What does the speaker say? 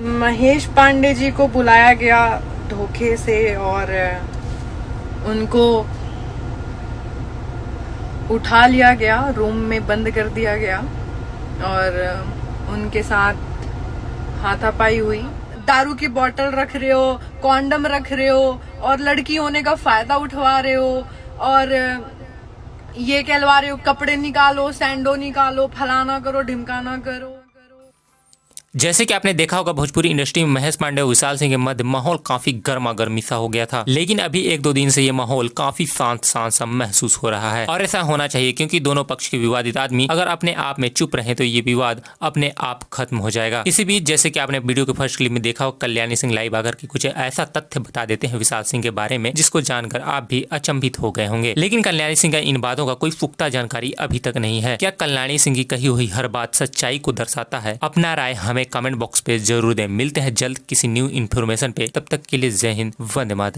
महेश पांडे जी को बुलाया गया धोखे से और उनको उठा लिया गया, रूम में बंद कर दिया गया और उनके साथ हाथापाई हुई। दारू की बोतल रख रहे हो, कॉन्डम रख रहे हो और लड़की होने का फायदा उठवा रहे हो और ये कहलवा रहे हो कपड़े निकालो, सैंडो निकालो, फलाना करो, ढिमकाना करो। जैसे कि आपने देखा होगा भोजपुरी इंडस्ट्री में महेश पांडे और विशाल सिंह के मध्य माहौल काफी गर्मा गर्मी सा हो गया था, लेकिन अभी एक दो दिन से ये माहौल काफी शांत शांत सा महसूस हो रहा है और ऐसा होना चाहिए क्योंकि दोनों पक्ष के विवादित आदमी अगर अपने आप में चुप रहे तो ये विवाद अपने आप खत्म हो जाएगा। इसी बीच जैसे कि आपने वीडियो के फर्स्ट क्लिप में देखा हो, कल्याणी सिंह लाइव आकर के कुछ ऐसा तथ्य बता देते हैं विशाल सिंह के बारे में जिसको जानकर आप भी अचंभित हो गए होंगे। लेकिन कल्याणी सिंह का इन बातों का कोई पुख्ता जानकारी अभी तक नहीं है। क्या कल्याणी सिंह की कही हुई हर बात सच्चाई को दर्शाता है? अपना राय हमें कमेंट बॉक्स पे जरूर दें। मिलते हैं जल्द किसी न्यू इन्फॉर्मेशन पे, तब तक के लिए जय हिंद, वंदे मातरम।